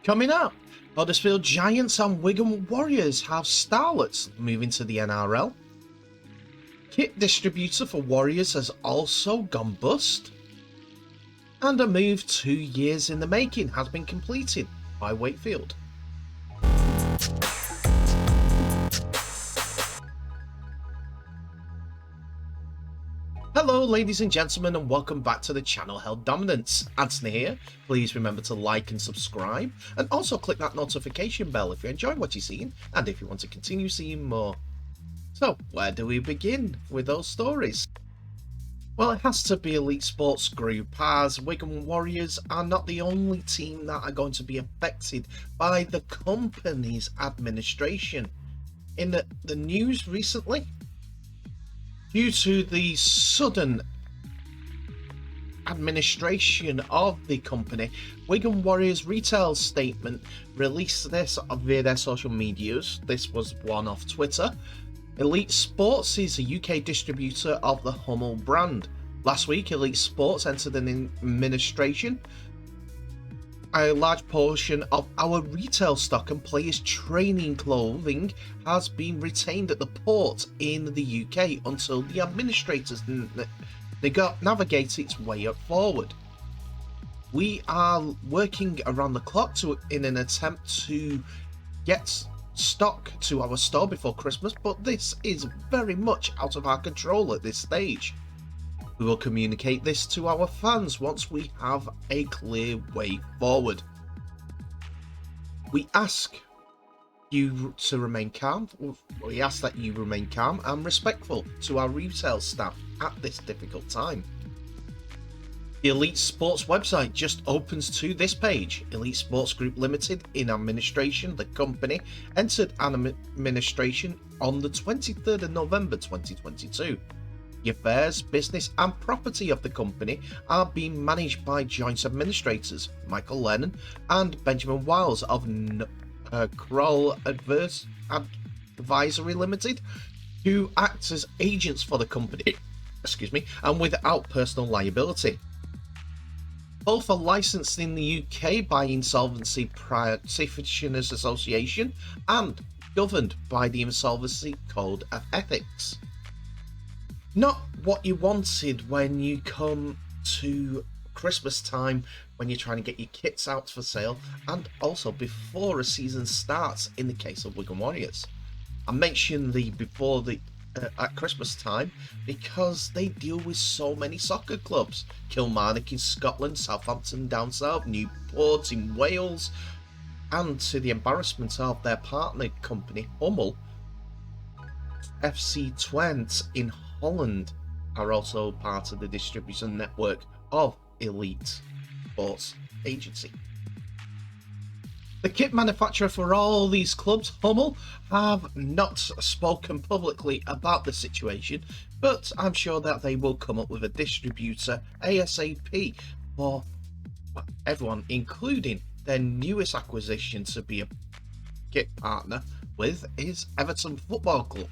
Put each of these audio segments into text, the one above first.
Coming up, Huddersfield Giants and Wigan Warriors have Starlets moving to the NRL. Kit distributor for Warriors has also gone bust. And a move 2 years in the making has been completed by Wakefield. Hello ladies and gentlemen, and welcome back to the channel Held Dominance. Anthony here. Please remember to like and subscribe, and also click that notification bell if you enjoy what you're seeing and if you want to continue seeing more. So where do we begin with those stories? Well, it has to be Elite Sports Group, as Wigan Warriors are not the only team that are going to be affected by the company's administration. In the news recently, due to the sudden administration of the company, Wigan Warriors retail statement released this via their social medias. This was one off Twitter. Elite Sports is a UK distributor of the Hummel brand. Last week, Elite Sports entered an administration. A large portion of our retail stock and players' training clothing has been retained at the port in the UK until the administrators navigate its way forward. We are working around the clock in an attempt to get stock to our store before Christmas, but this is very much out of our control at this stage. We will communicate this to our fans once we have a clear way forward. We ask you to remain calm. We ask that you remain calm and respectful to our retail staff at this difficult time. The Elite Sports website just opens to this page. Elite Sports Group Limited in administration. The company entered administration on the 23rd of November 2022. The affairs, business and property of the company are being managed by joint administrators Michael Lennon and Benjamin Wiles of Kroll Advisory Limited, who act as agents for the company, and without personal liability. Both are licensed in the UK by Insolvency Practitioners Association and governed by the Insolvency Code of Ethics. Not what you wanted when you come to Christmas time, when you're trying to get your kits out for sale, and also before a season starts in the case of Wigan Warriors. I mention the at Christmas time because they deal with so many soccer clubs. Kilmarnock in Scotland, Southampton down south, Newport in Wales, and to the embarrassment of their partner company Hummel, FC Twente in Holland are also part of the distribution network of Elite Sports Agency. The kit manufacturer for all these clubs, Hummel, have not spoken publicly about the situation, but I'm sure that they will come up with a distributor ASAP for everyone, including their newest acquisition to be a kit partner with is Everton Football Club,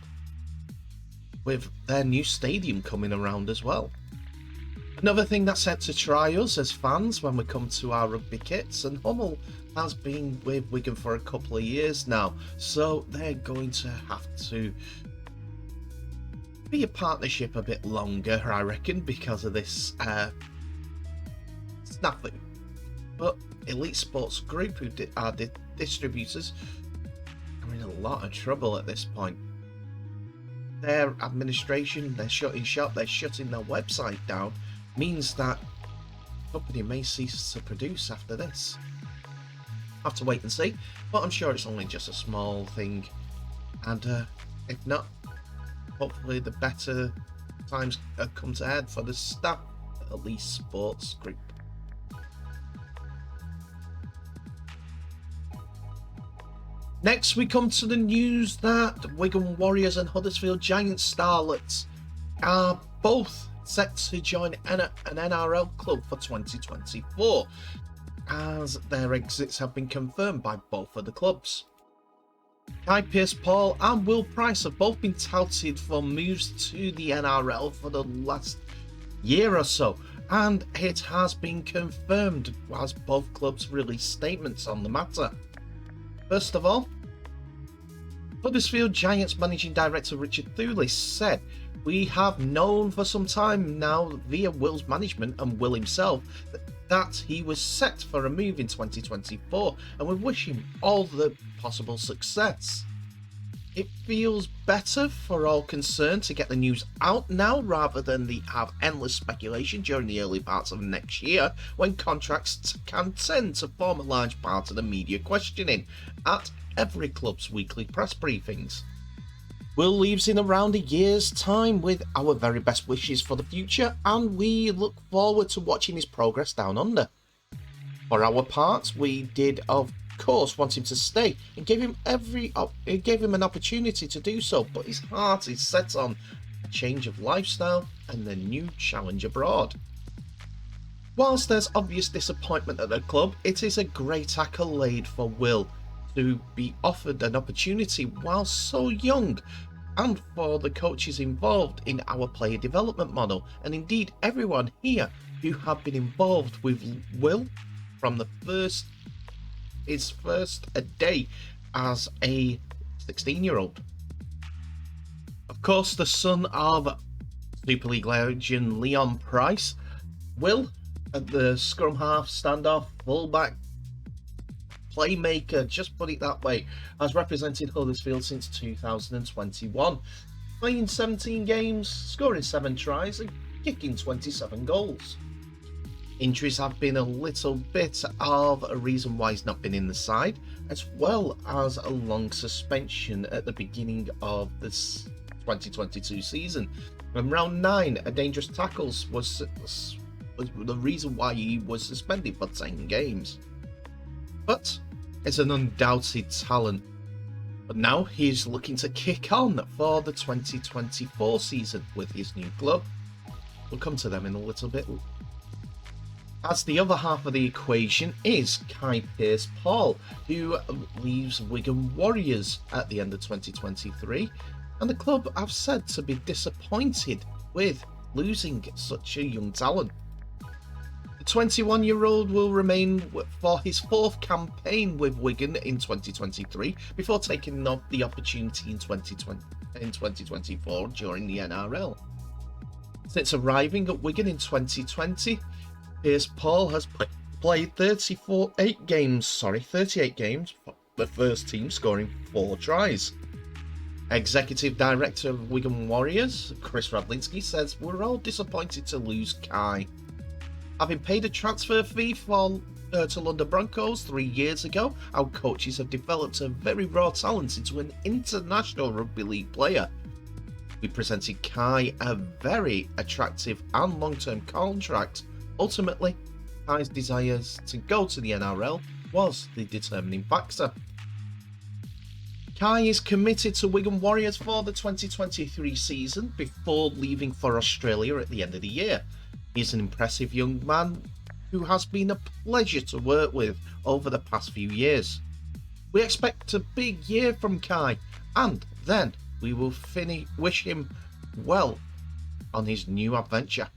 with their new stadium coming around as well. Another thing that's set to try us as fans when we come to our rugby kits, and Hummel has been with Wigan for a couple of years now, so they're going to have to be a partnership a bit longer, I reckon, because of this snafu. But Elite Sports Group, who are the distributors, are in a lot of trouble at this point. Their administration, they're shutting shop, they're shutting their website down, means that the company may cease to produce after this. Have to wait and see, but I'm sure it's only just a small thing, and if not, hopefully the better times come to head for the staff at Elite Sports Group. Next, we come to the news that Wigan Warriors and Huddersfield Giants Starlets are both set to join an NRL club for 2024, as their exits have been confirmed by both of the clubs. Pearce-Paul and Pryce have both been touted for moves to the NRL for the last year or so, and it has been confirmed as both clubs released statements on the matter. First of all, Huddersfield Giants Managing Director Richard Thulis said, "We have known for some time now via Will's management and Will himself that he was set for a move in 2024 and we wish him all the possible success. It feels better for all concerned to get the news out now rather than have endless speculation during the early parts of next year when contracts can tend to form a large part of the media questioning at every club's weekly press briefings. Will leaves in around a year's time with our very best wishes for the future and we look forward to watching his progress down under. For our part, we did of course want him to stay and gave him an opportunity to do so, but his heart is set on a change of lifestyle and a new challenge abroad. Whilst there's obvious disappointment at the club, it is a great accolade for Will to be offered an opportunity while so young, and for the coaches involved in our player development model, and indeed everyone here who have been involved with Will from his first day as a 16-year-old. Of course, the son of Super League legend Leon Pryce, Will, at the scrum half, standoff, fullback, playmaker, just put it that way, has represented Huddersfield since 2021, playing 17 games, scoring 7 tries and kicking 27 goals. Injuries have been a little bit of a reason why he's not been in the side, as well as a long suspension at the beginning of this 2022 season. In round 9, a dangerous tackles was the reason why he was suspended for 10 games. But it's an undoubted talent. But now he's looking to kick on for the 2024 season with his new club. We'll come to them in a little bit. As the other half of the equation is Kai Pearce-Paul, who leaves Wigan Warriors at the end of 2023, and the club have said to be disappointed with losing such a young talent. The 21-year-old will remain for his 4th campaign with Wigan in 2023 before taking up the opportunity in 2024 during the NRL. Since arriving at Wigan in 2020, Pearce-Paul has played 38 games for the first team, scoring 4 tries. Executive Director of Wigan Warriors, Chris Radlinski, says, "We're all disappointed to lose Kai. Having paid a transfer fee to London Broncos 3 years ago, our coaches have developed a very raw talent into an international rugby league player. We presented Kai a very attractive and long-term contract. Ultimately, Kai's desires to go to the NRL was the determining factor." Kai is committed to Wigan Warriors for the 2023 season before leaving for Australia at the end of the year. He's an impressive young man who has been a pleasure to work with over the past few years. We expect a big year from Kai, and then we will wish him well on his new adventure.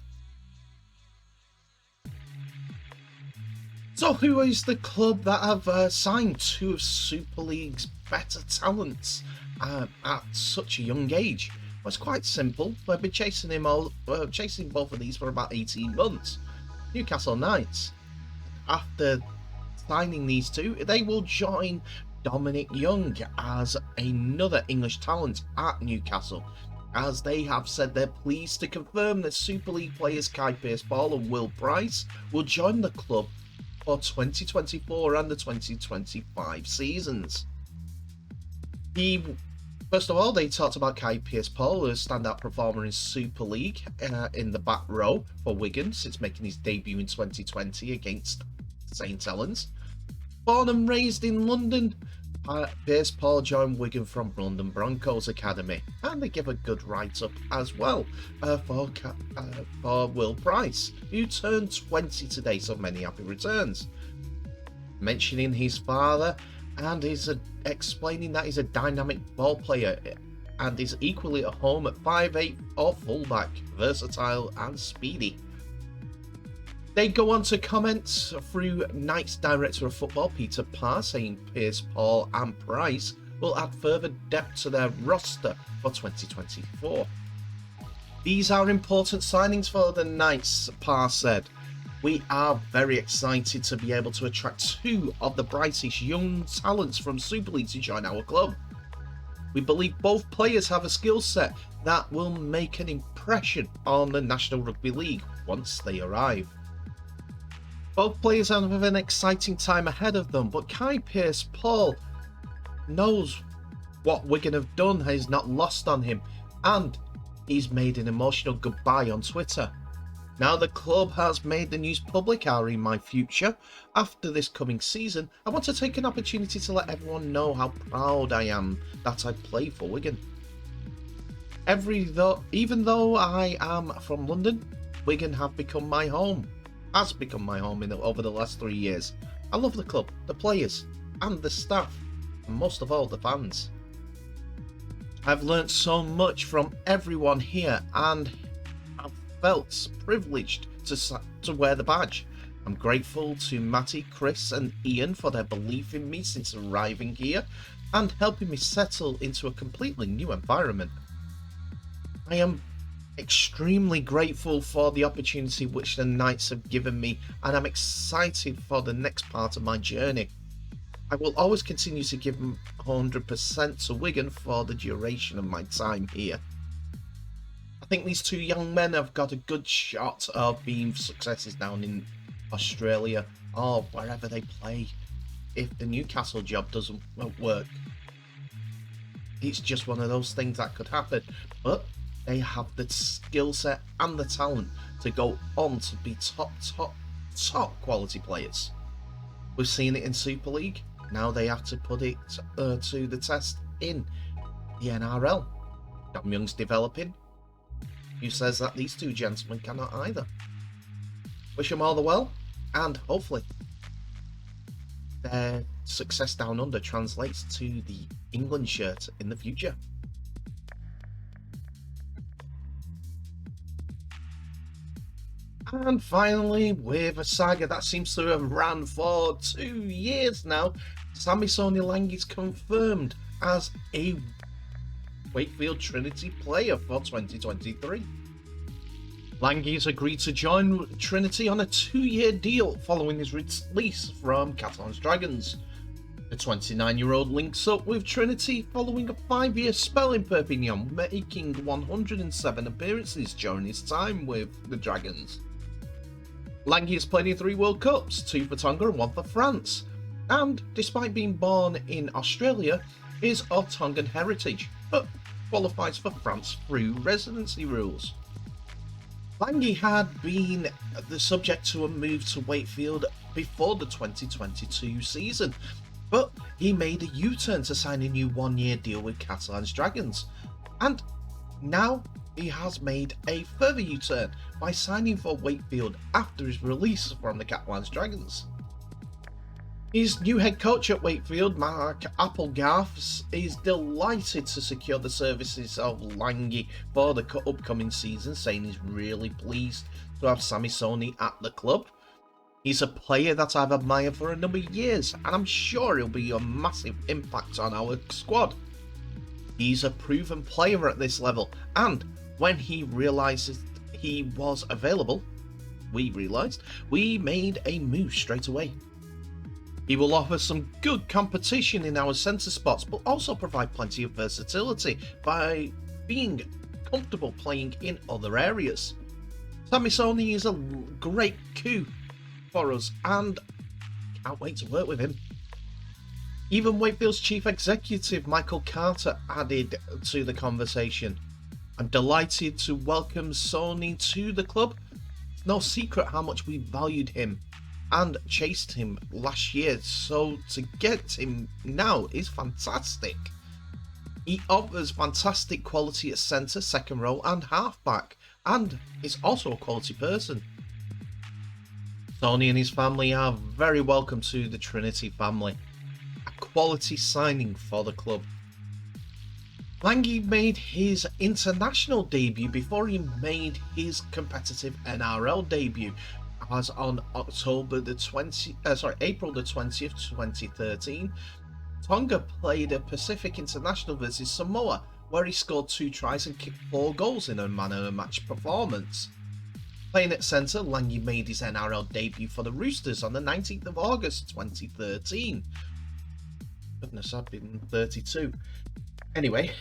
So who is the club that have signed 2 of Super League's better talents at such a young age? Well, it's quite simple. We've been chasing both of these for about 18 months. Newcastle Knights. After signing these 2, they will join Dominic Young as another English talent at Newcastle, as they have said they're pleased to confirm that Super League players Kai Pearce-Paul and Will Pryce will join the club for 2024 and the 2025 seasons. First of all, they talked about Kai Pearce-Paul, a standout performer in Super League in the back row for Wigan since making his debut in 2020 against St Helens. Born and raised in London, Pearce-Paul joined Wigan from London Broncos Academy, and they give a good write-up as well for Will Pryce, who turned 20 today, so many happy returns. Mentioning his father, and explaining that he's a dynamic ball player and is equally at home at 5'8" or fullback, versatile and speedy. They go on to comment through Knights Director of Football Peter Pryce, saying Pearce-Paul and Pryce will add further depth to their roster for 2024. These are important signings for the Knights, Pryce said. We are very excited to be able to attract two of the brightest young talents from Super League to join our club. We believe both players have a skill set that will make an impression on the National Rugby League once they arrive. Both players have an exciting time ahead of them, but Pearce-Paul knows what Wigan have done is not lost on him, and he's made an emotional goodbye on Twitter. Now the club has made the news public are in my future. After this coming season, I want to take an opportunity to let everyone know how proud I am that I play for Wigan. Even though I am from London, Wigan has become my home over the last 3 years. I love the club, the players, and the staff, and most of all the fans. I've learnt so much from everyone here, and I've felt privileged to wear the badge. I'm grateful to Matty, Chris and Ian for their belief in me since arriving here and helping me settle into a completely new environment. I am extremely grateful for the opportunity which the Knights have given me, and I'm excited for the next part of my journey. I will always continue to give 100% to Wigan for the duration of my time here. I think these two young men have got a good shot of being successes down in Australia or wherever they play if the Newcastle job doesn't work. It's just one of those things that could happen, but they have the skill set and the talent to go on to be top quality players. We've seen it in Super League. Now they have to put it to the test in the NRL. Dom Young's developing. Who says that these two gentlemen cannot either? Wish them all the well, and hopefully their success down under translates to the England shirt in the future. And finally, with a saga that seems to have ran for 2 years now, Samisoni Langi is confirmed as a Wakefield Trinity player for 2023. Langi has agreed to join Trinity on a 2-year deal following his release from Cacelled Dragons. The 29-year-old links up with Trinity following a 5-year spell in Perpignan, making 107 appearances during his time with the Dragons. Langi has played in 3 World Cups, 2 for Tonga and 1 for France, and despite being born in Australia, is of Tongan heritage, but qualifies for France through residency rules. Langi had been the subject to a move to Wakefield before the 2022 season, but he made a U-turn to sign a new 1-year deal with Cacelled Dragons, and now he has made a further U-turn by signing for Wakefield after his release from the Cacelled Dragons. His new head coach at Wakefield, Mark Applegarth, is delighted to secure the services of Langi for the upcoming season, saying he's really pleased to have Samisoni at the club. He's a player that I've admired for a number of years, and I'm sure he'll be a massive impact on our squad. He's a proven player at this level, and when he realised he was available, we made a move straight away. He will offer some good competition in our centre spots, but also provide plenty of versatility by being comfortable playing in other areas. Samisoni is a great coup for us, and can't wait to work with him. Even Wakefield's chief executive, Michael Carter, added to the conversation. I'm delighted to welcome Sony to the club. It's no secret how much we valued him and chased him last year, so to get him now is fantastic. He offers fantastic quality at centre, second row and halfback, and is also a quality person. Sony and his family are very welcome to the Trinity family. A quality signing for the club. Langi made his international debut before he made his competitive NRL debut as on April the 20th, 2013, Tonga played a Pacific International versus Samoa, where he scored 2 tries and kicked 4 goals in a man-of-the-match performance. Playing at centre, Langi made his NRL debut for the Roosters on the 19th of August 2013. Goodness, I've been 32. Anyway,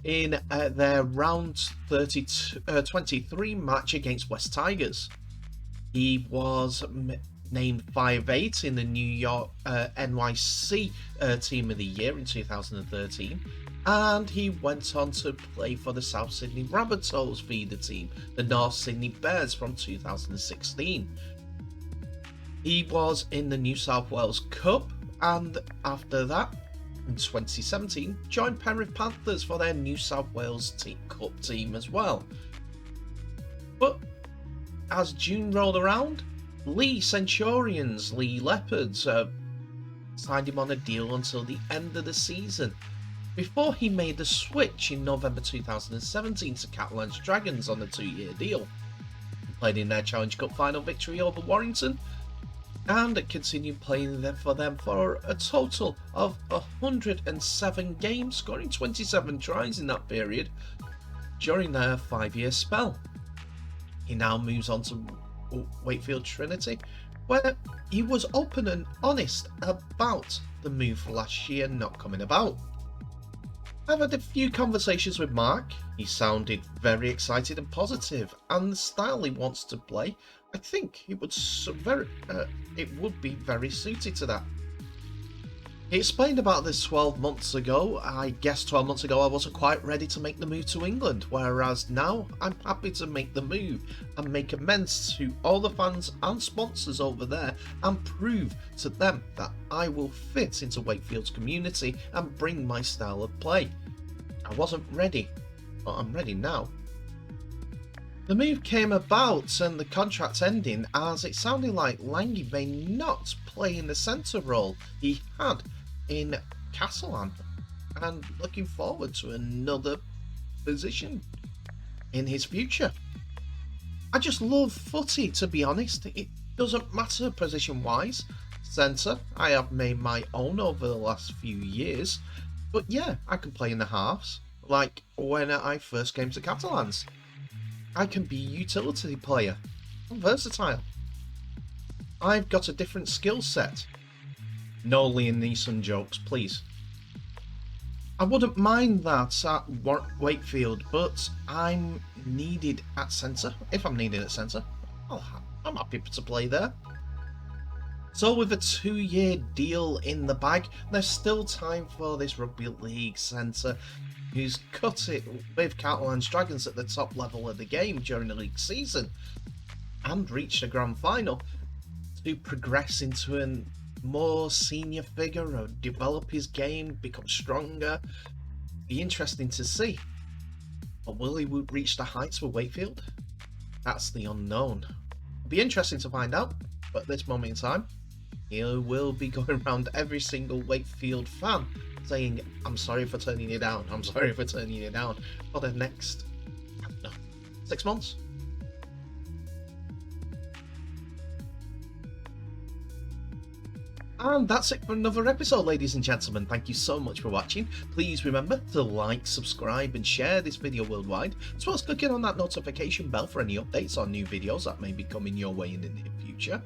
in their round 23 match against West Tigers. He was named 5'8" in the New York NYC Team of the Year in 2013, and he went on to play for the South Sydney Rabbitohs feeder team, the North Sydney Bears, from 2016. He was in the New South Wales Cup, and after that, in 2017, joined Penrith Panthers for their New South Wales Cup team as well. But as June rolled around, Leigh Leopards signed him on a deal until the end of the season, before he made the switch in November 2017 to Catalan's Dragons on a 2-year deal. He played in their Challenge Cup final victory over Warrington, and continued playing for them for a total of 107 games, scoring 27 tries in that period during their 5-year spell. He now moves on to Wakefield Trinity, where he was open and honest about the move last year not coming about. I've had a few conversations with Mark. He sounded very excited and positive, and the style he wants to play, I think it would be very suited to that. He explained about this 12 months ago. I guess 12 months ago I wasn't quite ready to make the move to England, whereas now I'm happy to make the move and make amends to all the fans and sponsors over there and prove to them that I will fit into Wakefield's community and bring my style of play. I wasn't ready, but I'm ready now. The move came about and the contract ending as it sounded like Langi may not play in the centre role he had in Cacelled, and looking forward to another position in his future. I just love footy, to be honest. It doesn't matter position wise. Centre, I have made my own over the last few years, but yeah, I can play in the halves, like when I first came to Catalans. I can be a utility player. I'm versatile. I've got a different skill set. No Liam Neeson jokes, please. I wouldn't mind that at Wakefield, but I'm needed at centre. If I'm needed at centre, I'm happy to play there. So with a 2-year deal in the bag, there's still time for this rugby league centre who's cut it with Catalan's Dragons at the top level of the game during the league season and reached a grand final to progress into a more senior figure or develop his game, become stronger. Be interesting to see. But will he reach the heights with Wakefield? That's the unknown. It'll be interesting to find out, but at this moment in time, he will be going around every single Wakefield fan saying, I'm sorry for turning you down, I'm sorry for turning you down, for the next, I don't know, 6 months. And that's it for another episode, ladies and gentlemen. Thank you so much for watching. Please remember to like, subscribe and share this video worldwide, as well as clicking on that notification bell for any updates on new videos that may be coming your way in the near future.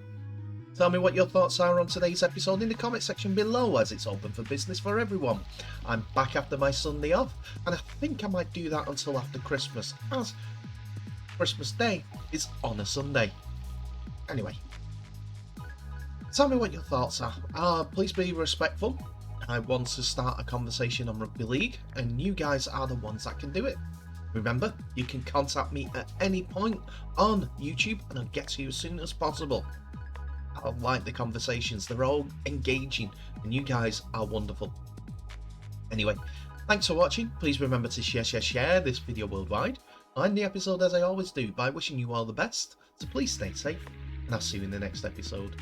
Tell me what your thoughts are on today's episode in the comment section below, as it's open for business for everyone. I'm back after my Sunday off, and I think I might do that until after Christmas, as Christmas Day is on a Sunday. Anyway, tell me what your thoughts are. Please be respectful. I want to start a conversation on rugby league, and you guys are the ones that can do it. Remember, you can contact me at any point on YouTube, and I'll get to you as soon as possible. I like the conversations, they're all engaging, and you guys are wonderful. Anyway, thanks for watching. Please remember to share this video worldwide. I'll end the episode as I always do by wishing you all the best, so please stay safe, and I'll see you in the next episode.